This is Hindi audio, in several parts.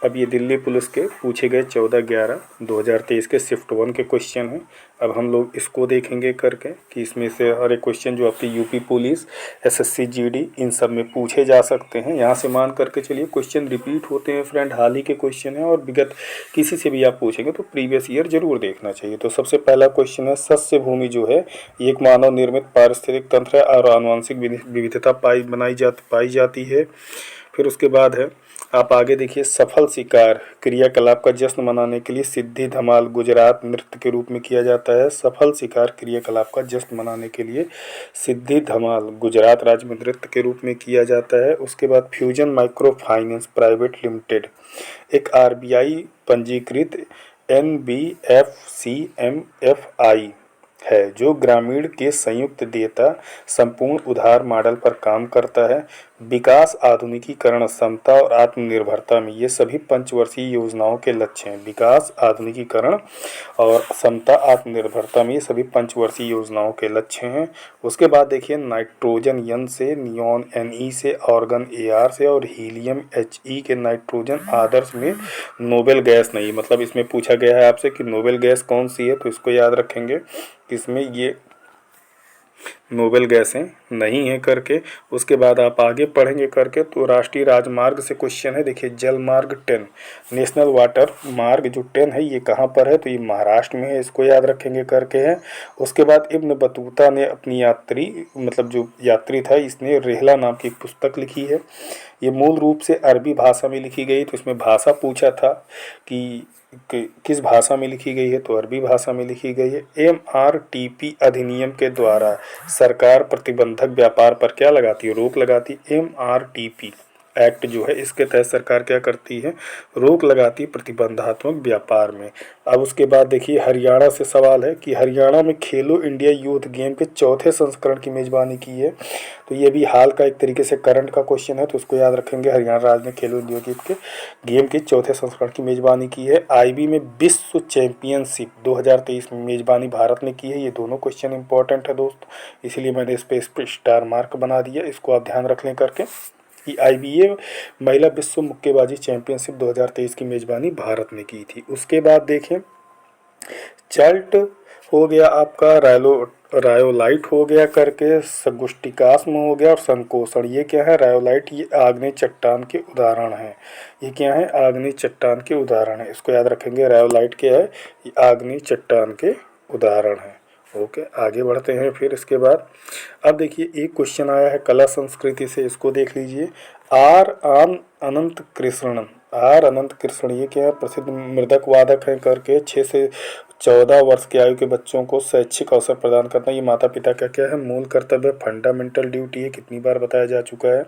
अब ये दिल्ली पुलिस के पूछे गए 14/11/2023 के शिफ्ट 1 के क्वेश्चन हैं। अब हम लोग इसको देखेंगे करके कि इसमें से हर एक क्वेश्चन जो आपकी यूपी पुलिस, एसएससी जीडी इन सब में पूछे जा सकते हैं। यहाँ से मान करके चलिए क्वेश्चन रिपीट होते हैं फ्रेंड, हाल ही के क्वेश्चन हैं और विगत किसी से भी आप पूछेंगे तो प्रीवियस ईयर जरूर देखना चाहिए। तो सबसे पहला क्वेश्चन है, सस्य भूमि जो है एक मानव निर्मित पारिस्थितिक तंत्र है और आनुवंशिक विविधता पाई जाती है। फिर उसके बाद है, आप आगे देखिए, सफल शिकार क्रियाकलाप का जश्न मनाने के लिए सिद्धि धमाल गुजरात नृत्य के रूप में किया जाता है। सफल शिकार क्रियाकलाप का जश्न मनाने के लिए सिद्धि धमाल गुजरात राज्य में नृत्य के रूप में किया जाता है। उसके बाद fusion micro finance private limited एक आरबीआई पंजीकृत NBFCMFI है जो ग्रामीण के संयुक्त देयता संपूर्ण उधार मॉडल पर काम करता है। विकास, आधुनिकीकरण, समता और आत्मनिर्भरता में ये सभी पंचवर्षीय योजनाओं के लक्ष्य हैं। विकास, आधुनिकीकरण और समता, आत्मनिर्भरता में ये सभी पंचवर्षीय योजनाओं के लक्ष्य हैं। उसके बाद देखिए, नाइट्रोजन N से, नियॉन Ne से, ऑर्गन Ar से और हीलियम He के नाइट्रोजन आदर्श में नोबेल गैस नहीं। मतलब इसमें पूछा गया है आपसे कि नोबेल गैस कौन सी है, तो इसको याद रखेंगे इसमें ये नोबेल गैसें नहीं है करके। उसके बाद आप आगे पढ़ेंगे करके तो राष्ट्रीय राजमार्ग से क्वेश्चन है। देखिए, जल मार्ग 10 नेशनल वाटर मार्ग जो 10 है ये कहाँ पर है, तो ये महाराष्ट्र में है, इसको याद रखेंगे करके है। उसके बाद इब्न बतूता ने अपनी जो यात्री था इसने रेहला नाम की एक पुस्तक लिखी है। ये मूल रूप से अरबी भाषा में लिखी गई। तो इसमें भाषा पूछा था कि किस भाषा में लिखी गई है, तो अरबी भाषा में लिखी गई है। MRTP अधिनियम के द्वारा सरकार प्रतिबंधक व्यापार पर क्या लगाती है, रोक लगाती है। MRTP एक्ट जो है इसके तहत सरकार क्या करती है, रोक लगाती है प्रतिबंधात्मक व्यापार में। अब उसके बाद देखिए, हरियाणा से सवाल है कि हरियाणा में खेलो इंडिया यूथ गेम के चौथे संस्करण की मेजबानी की है। तो ये भी हाल का एक तरीके से करंट का क्वेश्चन है, तो उसको याद रखेंगे। हरियाणा राज्य ने खेलो इंडिया गेम के चौथे संस्करण की मेजबानी की है। IB में विश्व चैंपियनशिप 2023 में मेजबानी भारत ने की है। ये दोनों क्वेश्चन इंपॉर्टेंट है दोस्त, इसीलिए मैंने इस पर स्टार मार्क बना दिया। इसको आप ध्यान रख लें करके कि IBA महिला विश्व मुक्केबाजी चैंपियनशिप 2023 की मेजबानी भारत ने की थी। उसके बाद देखें, चल्ट हो गया आपका, रायोलाइट हो गया करके, सगुष्टिकास्म हो गया और संकोषण। ये क्या है, रायोलाइट ये आग्नेय चट्टान के उदाहरण हैं। ये क्या है, आग्नेय चट्टान के उदाहरण है, इसको याद रखेंगे। रायोलाइट क्या है, ये आग्नेय चट्टान के उदाहरण है। ओके, आगे बढ़ते हैं। फिर इसके बाद अब देखिए, एक क्वेश्चन आया है कला संस्कृति से, इसको देख लीजिए। अनंत कृष्ण ये क्या है, प्रसिद्ध मृदक वादक हैं करके। 6 से 14 वर्ष की आयु के बच्चों को शैक्षिक अवसर प्रदान करना ये माता पिता का क्या है, मूल कर्तव्य, फंडामेंटल ड्यूटी है। कितनी बार बताया जा चुका है।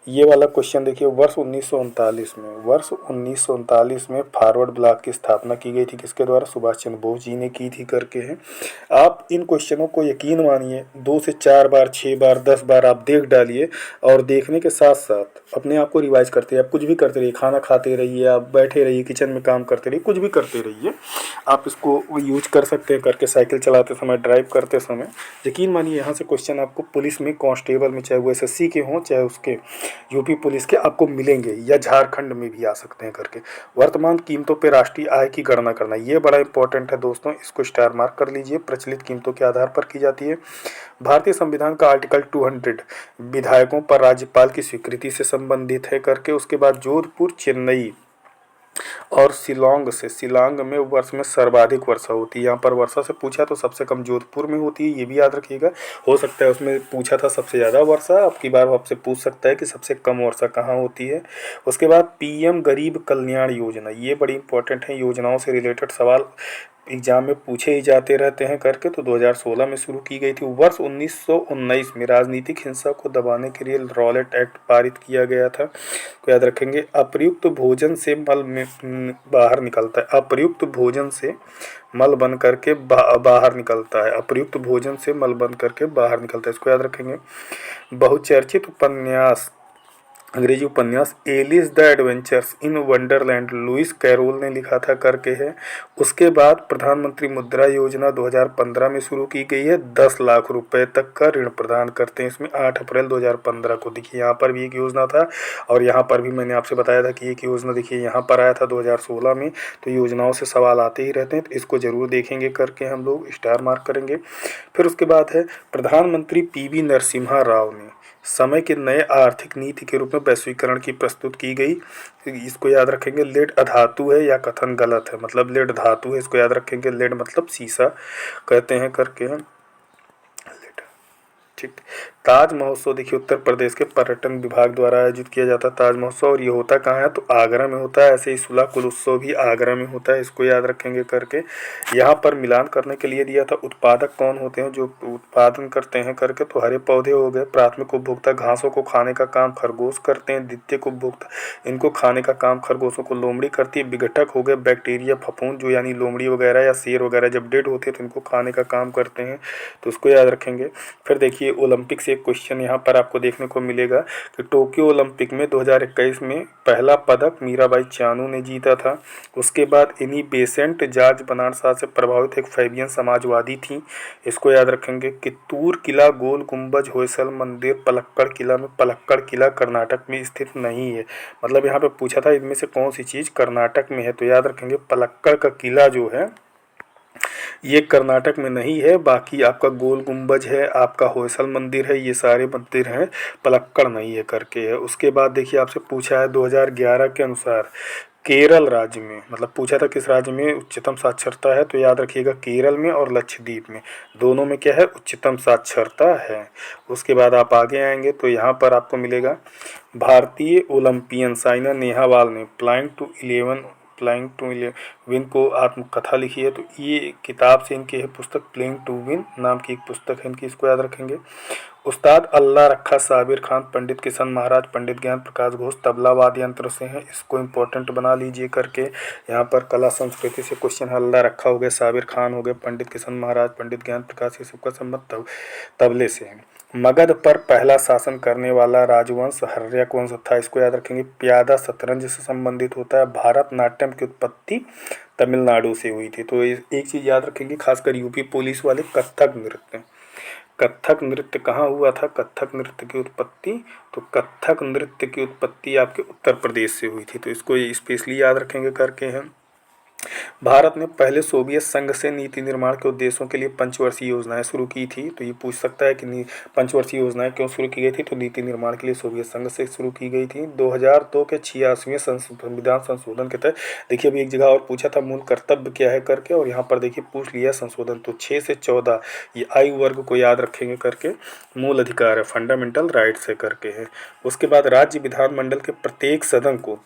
ये वाला क्वेश्चन देखिए, वर्ष 1939 में फॉरवर्ड ब्लॉक की स्थापना की गई थी, किसके द्वारा, सुभाष चंद्र बोस जी ने की थी करके है। आप इन क्वेश्चनों को यकीन मानिए 2 से 4 बार, 6 बार, 10 बार आप देख डालिए और देखने के साथ साथ अपने आप को रिवाइज करते रहिए। आप कुछ भी करते रहिए, खाना खाते रहिए, आप बैठे रहिए, किचन में काम करते रहिए, कुछ भी करते रहिए, आप इसको यूज कर सकते हैं करके। साइकिल चलाते समय, ड्राइव करते समय, यकीन मानिए यहाँ से क्वेश्चन आपको पुलिस में, कांस्टेबल में, चाहे वो SSC के हों चाहे उसके यूपी पुलिस के, आपको मिलेंगे या झारखंड में भी आ सकते हैं करके। वर्तमान कीमतों पे राष्ट्रीय आय की गणना करना, ये बड़ा इंपॉर्टेंट है दोस्तों, इसको स्टार मार्क कर लीजिए। प्रचलित कीमतों के आधार पर की जाती है। भारतीय संविधान का आर्टिकल 200 विधायकों पर राज्यपाल की स्वीकृति से संबंधित है करके। उसके बाद जोधपुर, चेन्नई और शिलांग में वर्ष में सर्वाधिक वर्षा होती है। यहाँ पर वर्षा से पूछा तो सबसे कम जोधपुर में होती है, ये भी याद रखिएगा। हो सकता है उसमें पूछा था सबसे ज़्यादा वर्षा, अब की बार आपसे पूछ सकता है कि सबसे कम वर्षा कहाँ होती है। उसके बाद PM गरीब कल्याण योजना, ये बड़ी इंपॉर्टेंट है। योजनाओं से रिलेटेड सवाल एग्जाम में पूछे ही जाते रहते हैं करके। तो 2016 में शुरू की गई थी। वर्ष 1919 में राजनीतिक हिंसा को दबाने के लिए रॉलेट एक्ट पारित किया गया था, तो याद रखेंगे। अप्रयुक्त भोजन से मल में बाहर निकलता है, अप्रयुक्त भोजन से मल बन करके बाहर निकलता है, अप्रयुक्त भोजन से मल बन करके बाहर निकलता है, इसको याद रखेंगे। बहुचर्चित उपन्यास अंग्रेजी उपन्यास Alice the Adventures in Wonderland Lewis Carroll ने लिखा था करके है। उसके बाद प्रधानमंत्री मुद्रा योजना 2015 में शुरू की गई है, 10 लाख रुपए तक का ऋण प्रदान करते हैं इसमें। 8 अप्रैल 2015 को देखिए यहाँ पर भी एक योजना था, और यहाँ पर भी मैंने आपसे बताया था कि एक योजना देखिए यहाँ पर आया था 2016 में। तो योजनाओं से सवाल आते ही रहते हैं, तो इसको जरूर देखेंगे करके हम लोग स्टार मार्क करेंगे। फिर उसके बाद है प्रधानमंत्री पीवी नरसिम्हा राव ने समय के नए आर्थिक नीति के रूप में वैश्वीकरण की प्रस्तुत की गई। इसको याद रखेंगे। लेड अधातु है या कथन गलत है, मतलब लेड धातु है, इसको याद रखेंगे। लेड मतलब सीसा कहते हैं करके हैं। ठीक। ताज महोत्सव देखिए उत्तर प्रदेश के पर्यटन विभाग द्वारा आयोजित किया जाता है ताज महोत्सव, और ये होता कहाँ है तो आगरा में होता है। ऐसे ही सुलह कुल उत्सव भी आगरा में होता है, इसको याद रखेंगे करके। यहाँ पर मिलान करने के लिए दिया था उत्पादक कौन होते हैं जो उत्पादन करते हैं करके, तो हरे पौधे हो गए। प्राथमिक उपभोक्ता घासों को खाने का काम खरगोश करते हैं। द्वितीयक उपभोक्ता इनको खाने का काम खरगोशों को लोमड़ी करती है। विघटक हो गए बैक्टीरिया फफूंद जो यानी लोमड़ी वगैरह या शेर वगैरह जब डेड होते हैं तो इनको खाने का काम करते हैं, तो उसको याद रखेंगे। फिर देखिए ओलंपिक से एक क्वेश्चन यहाँ पर आपको देखने को मिलेगा कि टोक्यो ओलंपिक में 2021 में पहला पदक मीराबाई चानू ने जीता था। उसके बाद इन्हीं बेसेंट जॉर्ज बनारड शाह से प्रभावित एक फैबियन समाजवादी थी, इसको याद रखेंगे। कित्तूर किला, गोल गुम्बज, होयसल मंदिर, पलक्कड़ किला में, पलक्कड़ किला कर्नाटक में स्थित नहीं है। मतलब यहाँ पे पूछा था इनमें से कौन सी चीज़ कर्नाटक में है, तो याद रखेंगे पलक्कड़ का किला जो है ये कर्नाटक में नहीं है। बाकी आपका गोल गुम्बज है, आपका होयसल मंदिर है, ये सारे मंदिर हैं, पलक्कड़ नहीं है करके है। उसके बाद देखिए आपसे पूछा है 2011 के अनुसार केरल राज्य में, मतलब पूछा था किस राज्य में उच्चतम साक्षरता है, तो याद रखिएगा केरल में और लक्षद्वीप में, दोनों में क्या है उच्चतम साक्षरता है। उसके बाद आप आगे आएंगे तो यहाँ पर आपको मिलेगा भारतीय ओलंपियन साइना नेहवाल ने फ्लाइंग टू इलेवन को आत्मकथा लिखी है। तो ये किताब से इनकी है पुस्तक, प्लेइंग टू विन नाम की एक पुस्तक है इनकी, इसको याद रखेंगे। उस्ताद अल्लाह रखा साबिर खान, पंडित किशन महाराज, पंडित ज्ञान प्रकाश घोष तबला वाद्य यंत्र से हैं, इसको इम्पोर्टेंट बना लीजिए करके। यहाँ पर कला संस्कृति से क्वेश्चन है। अल्लाह रखा हो गए, साबिर खान हो गए, पंडित किशन महाराज, पंडित ज्ञान प्रकाश, ये सबका संबंध तबले से है। मगध पर पहला शासन करने वाला राजवंश हर्यक वंश था, इसको याद रखेंगे। प्यादा शतरंज से संबंधित होता है। भारत नाट्यम की उत्पत्ति तमिलनाडु से हुई थी। तो एक चीज़ याद रखेंगे खासकर यूपी पुलिस वाले, कथक नृत्य। कथक नृत्य कहाँ हुआ था, कथक नृत्य की उत्पत्ति, तो कथक नृत्य की उत्पत्ति आपके उत्तर प्रदेश से हुई थी, तो इसको स्पेशली याद रखेंगे करके हैं। भारत ने पहले सोवियत संघ से नीति निर्माण के उद्देश्यों के लिए पंचवर्षीय योजनाएं शुरू की थी। तो ये पूछ सकता है कि पंचवर्षीय योजनाएं क्यों शुरू की गई थी, तो नीति निर्माण के लिए सोवियत संघ से शुरू की गई थी। 2002 के 86वें संविधान संशोधन के तहत देखिए अभी एक जगह और पूछा था मूल कर्तव्य क्या है करके, और यहाँ पर देखिए पूछ लिया संशोधन, तो 6 से 14 ये आयु वर्ग को याद रखेंगे करके। मूल अधिकार है, फंडामेंटल राइट्स है करके है। उसके बाद राज्य विधानमंडल के प्रत्येक सदन को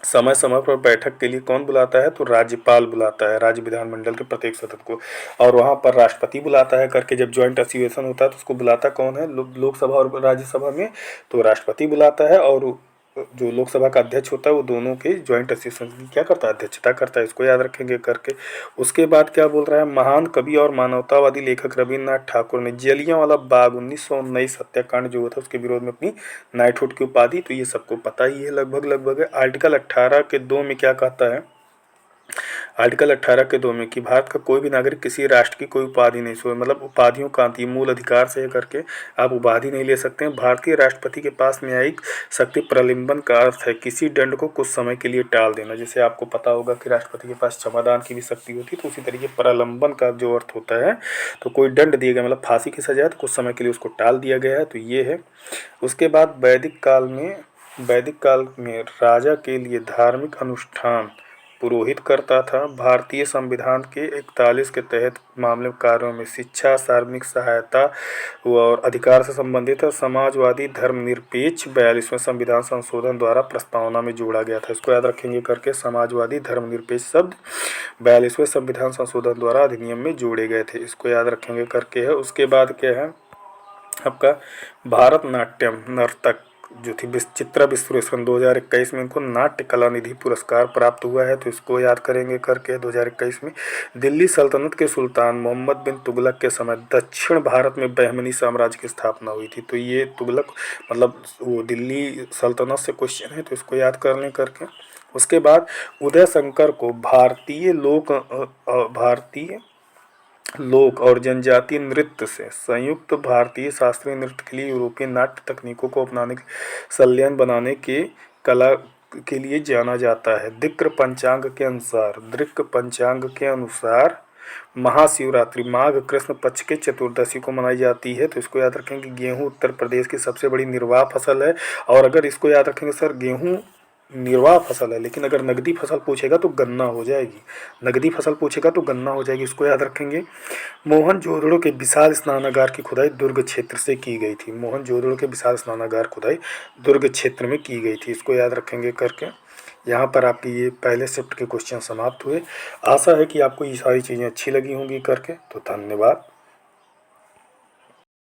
समय समय पर बैठक के लिए कौन बुलाता है, तो राज्यपाल बुलाता है राज्य विधानमंडल के प्रत्येक सदन को, और वहाँ पर राष्ट्रपति बुलाता है करके। जब ज्वाइंट अधिवेशन होता है तो उसको बुलाता कौन है, लोकसभा और राज्यसभा में, तो राष्ट्रपति बुलाता है, और जो लोकसभा का अध्यक्ष होता है वो दोनों के ज्वाइंट अधिवेशन की क्या करता है, अध्यक्षता करता है, इसको याद रखेंगे करके। उसके बाद क्या बोल रहा है, महान कवि और मानवतावादी लेखक रविन्द्रनाथ ठाकुर ने जलियांवाला बाग 1919 हत्याकांड जो हुआ था उसके विरोध में अपनी नाइटहुड की उपाधि, तो ये सबको पता ही है लगभग है। आर्टिकल 18 के 2 में क्या कहता है, आर्टिकल 18 के 2 में कि भारत का कोई भी नागरिक किसी राष्ट्र की कोई उपाधि नहीं छोड़े, मतलब उपाधियों का अंत, ये मूल अधिकार से करके आप उपाधि नहीं ले सकते हैं। भारतीय राष्ट्रपति के पास न्यायिक शक्ति प्रलंबन का अर्थ है किसी दंड को कुछ समय के लिए टाल देना। जैसे आपको पता होगा कि राष्ट्रपति के पास क्षमादान की भी शक्ति होती है, तो उसी तरीके प्रलंबन का जो अर्थ होता है, तो कोई दंड दिया गया मतलब फांसी की सजा है तो कुछ समय के लिए उसको टाल दिया गया है, तो ये है। उसके बाद वैदिक काल में राजा के लिए धार्मिक अनुष्ठान पुरोहित करता था। भारतीय संविधान के 41 के तहत मामले कार्यों में शिक्षा, सार्वजनिक सहायता और अधिकार से संबंधित है। समाजवादी धर्मनिरपेक्ष 42वें संविधान संशोधन द्वारा प्रस्तावना में जोड़ा गया था, इसको याद रखेंगे करके। समाजवादी धर्मनिरपेक्ष शब्द 42वें संविधान संशोधन द्वारा अधिनियम में जोड़े गए थे, इसको याद रखेंगे करके है। उसके बाद क्या है आपका भारतनाट्यम नर्तक जो थी चित्रा विश्वेश्वरन 2021 में इनको नाट्य कला निधि पुरस्कार प्राप्त हुआ है, तो इसको याद करेंगे करके। 2021 में दिल्ली सल्तनत के सुल्तान मोहम्मद बिन तुगलक के समय दक्षिण भारत में बहमनी साम्राज्य की स्थापना हुई थी। तो ये तुगलक मतलब वो दिल्ली सल्तनत से क्वेश्चन है, तो इसको याद कर लें करके। उसके बाद उदय शंकर को भारतीय लोक और जनजातीय नृत्य से संयुक्त भारतीय शास्त्रीय नृत्य के लिए यूरोपीय नाट्य तकनीकों को अपनाने संलयन बनाने के कला के लिए जाना जाता है। दृक् पंचांग के अनुसार महाशिवरात्रि माघ कृष्ण पक्ष के चतुर्दशी को मनाई जाती है। तो इसको याद रखेंगे। गेहूं उत्तर प्रदेश की सबसे बड़ी निर्वाह फसल है। और अगर इसको याद रखेंगे सर, गेहूं निर्वाह फसल है, लेकिन अगर नगदी फसल पूछेगा तो गन्ना हो जाएगी। नगदी फसल पूछेगा तो गन्ना हो जाएगी, इसको याद रखेंगे। मोहनजोदड़ो के विशाल स्नानागार की खुदाई दुर्ग क्षेत्र से की गई थी। मोहनजोदड़ो के विशाल स्नानागार खुदाई दुर्ग क्षेत्र में की गई थी, इसको याद रखेंगे करके। यहाँ पर आपकी ये पहले शिफ्ट के क्वेश्चन समाप्त हुए। आशा है कि आपको ये सारी चीज़ें अच्छी लगी होंगी करके। तो धन्यवाद।